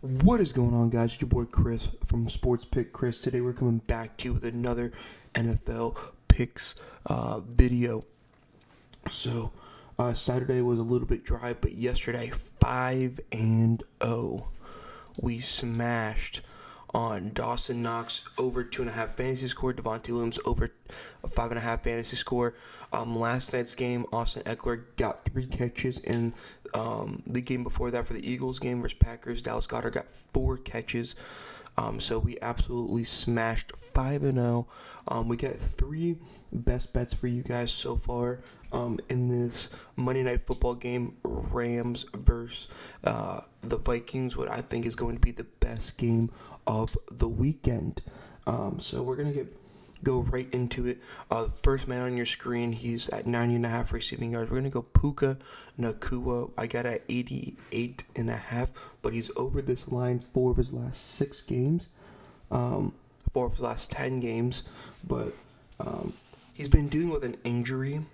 What is going on, guys? It's your boy Chris from Sports Pick Chris. Today we're coming back to you with another NFL picks video. So Saturday was a little bit dry, but yesterday 5-0, we smashed on Dawson Knox over 2.5 fantasy score, Devontae Williams over a 5.5 fantasy score. Last night's game, Austin Eckler got 3 catches. In the game before that, for the Eagles game versus Packers, Dallas Goedert got 4 catches. So we absolutely smashed 5-0. We got 3 best bets for you guys so far in this Monday Night Football game, Rams versus the Vikings, what I think is going to be the best game of the weekend. So we're going to go right into it. First man on your screen, he's at 90.5 receiving yards. We're going to go Puka Nacua. I got at 88.5, but he's over this line 4 of his last 6 games, 4 of his last 10 games, but he's been dealing with an injury.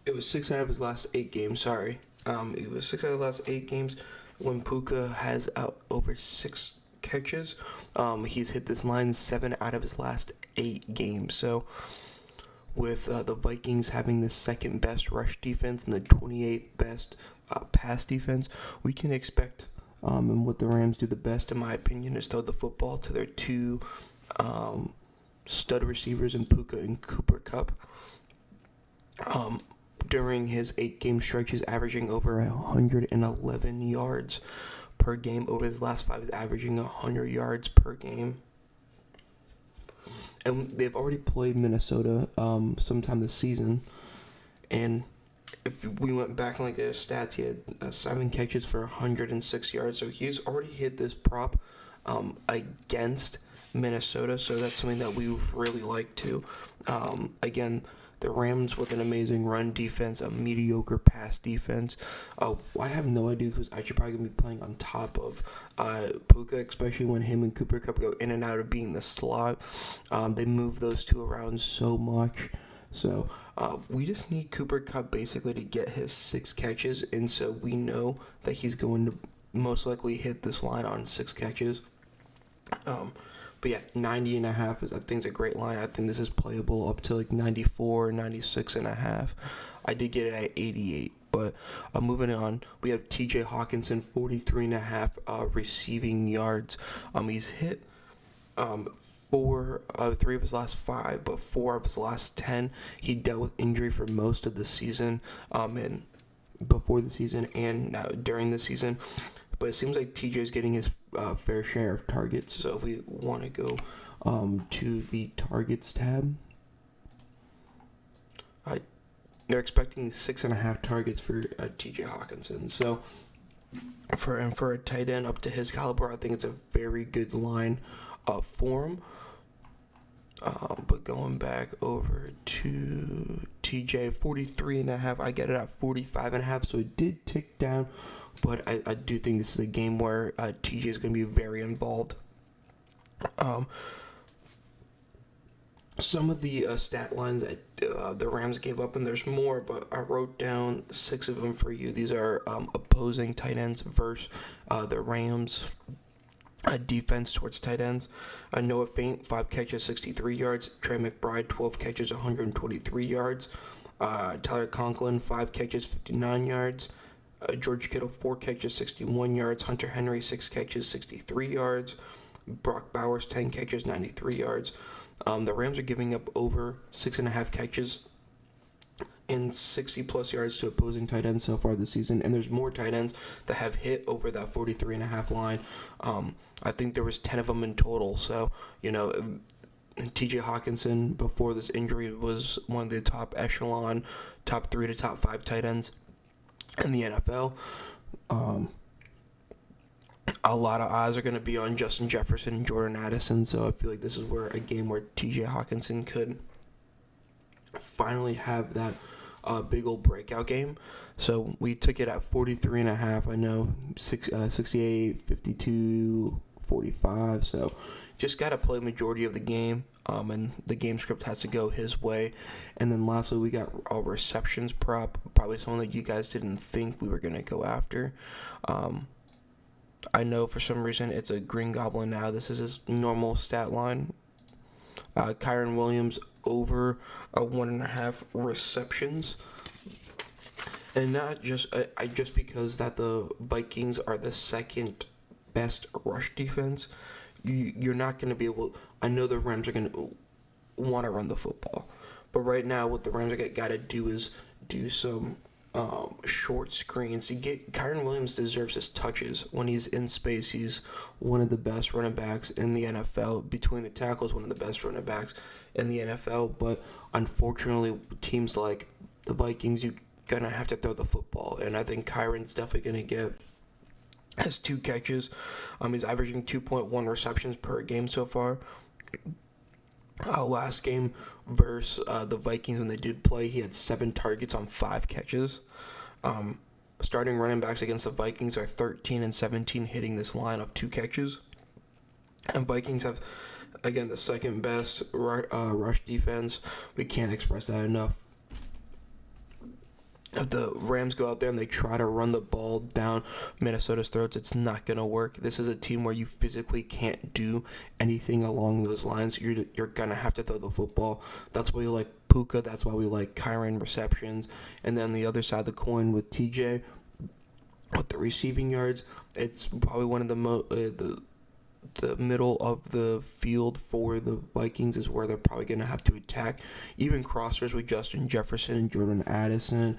It was 6 out of his last 8 games. It was 6 out of the last 8 games when Puka has over 6 catches. He's hit this line 7 out of his last 8 games. So with the Vikings having the second best rush defense and the 28th best pass defense, we can expect, and what the Rams do the best, in my opinion, is throw the football to their 2 stud receivers in Puka and Cooper Kupp. During his 8-game stretch, he's averaging over 111 yards per game. Over his last 5, he's averaging 100 yards per game. And they've already played Minnesota sometime this season. And if we went back and looked at his stats, he had 7 catches for 106 yards. So he's already hit this prop against Minnesota. So that's something that we really like too. Again, the Rams with an amazing run defense, a mediocre pass defense. I have no idea who's actually probably going to be playing on top of Puka, especially when him and Cooper Kupp go in and out of being the slot. They move those 2 around so much. So we just need Cooper Kupp basically to get his 6 catches, and so we know that he's going to most likely hit this line on 6 catches. But yeah, 90.5 I think is a great line. I think this is playable up to like 94, 96.5. I did get it at 88. But moving on, we have TJ Hawkinson, 43.5 receiving yards. He's hit 3 of his last 5, but 4 of his last 10. He dealt with injury for most of the season, and before the season and now during the season. But it seems like TJ is getting his fair share of targets. So if we want to go to the targets tab, they're expecting 6.5 targets for TJ Hawkinson. So for a tight end up to his caliber, I think it's a very good line for him. But going back over to TJ, 43.5, I get it at 45.5, so it did tick down. But I do think this is a game where TJ is going to be very involved. Some of the stat lines that the Rams gave up, and there's more, but I wrote down 6 of them for you. These are opposing tight ends versus the Rams defense towards tight ends. Noah Fant, 5 catches, 63 yards. Trey McBride, 12 catches, 123 yards. Tyler Conklin, 5 catches, 59 yards. George Kittle, 4 catches, 61 yards. Hunter Henry, 6 catches, 63 yards. Brock Bowers, 10 catches, 93 yards. The Rams are giving up over 6.5 catches and 60-plus yards to opposing tight ends so far this season. And there's more tight ends that have hit over that 43.5 line. I think there was 10 of them in total. So, TJ Hawkinson, before this injury, was one of the top echelon, top 3 to top 5 tight ends in the NFL. A lot of eyes are going to be on Justin Jefferson and Jordan Addison, so I feel like this is a game where TJ Hawkinson could finally have that big old breakout game. So we took it at 43.5. I know 68, 52, 45. So just got to play majority of the game. and the game script has to go his way. And then lastly, we got a receptions prop, probably someone that you guys didn't think we were going to go after. I know for some reason it's a Green Goblin now. This is his normal stat line. Kyren Williams over 1.5 receptions. And not just just because that the Vikings are the second best rush defense, you're not going to be able. I know the Rams are going to want to run the football, but right now what the Rams got to do is do some short screens. Kyren Williams deserves his touches when he's in space. He's one of the best running backs in the NFL. Between the tackles, one of the best running backs in the NFL. But unfortunately, teams like the Vikings, you're gonna have to throw the football, and I think Kyron's definitely gonna has 2 catches. He's averaging 2.1 receptions per game so far. Last game versus the Vikings, when they did play, he had 7 targets on 5 catches. Starting running backs against the Vikings are 13 and 17, hitting this line of 2 catches. And Vikings have, again, the second best rush defense. We can't express that enough. If the Rams go out there and they try to run the ball down Minnesota's throats, it's not going to work. This is a team where you physically can't do anything along those lines. You're going to have to throw the football. That's why you like Puka. That's why we like Kyren receptions. And then the other side of the coin with TJ, with the receiving yards, it's probably one of the middle of the field for the Vikings is where they're probably going to have to attack. Even crossers with Justin Jefferson and Jordan Addison,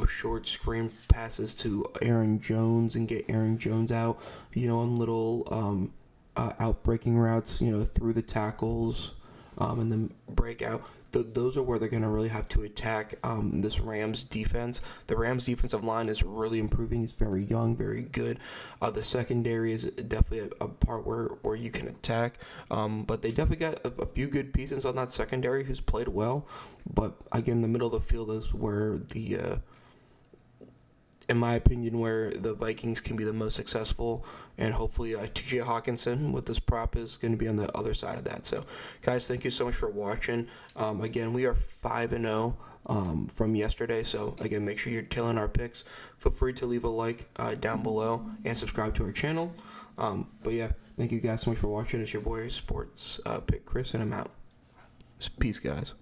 short screen passes to Aaron Jones and get Aaron Jones out, on little out-breaking routes, through the tackles, and then break out. Those are where they're going to really have to attack this Rams defense. The Rams defensive line is really improving. It's very young, very good. The secondary is definitely a part where you can attack. But they definitely got a few good pieces on that secondary who's played well. But again, the middle of the field is where in my opinion, where the Vikings can be the most successful, and hopefully TJ Hawkinson with this prop is going to be on the other side of that. So, guys, thank you so much for watching. Again, we are 5-0 from yesterday, so again, make sure you're tailing our picks. Feel free to leave a like down below and subscribe to our channel. But yeah, thank you guys so much for watching. It's your boy Sports Pick Chris, and I'm out. Peace, guys.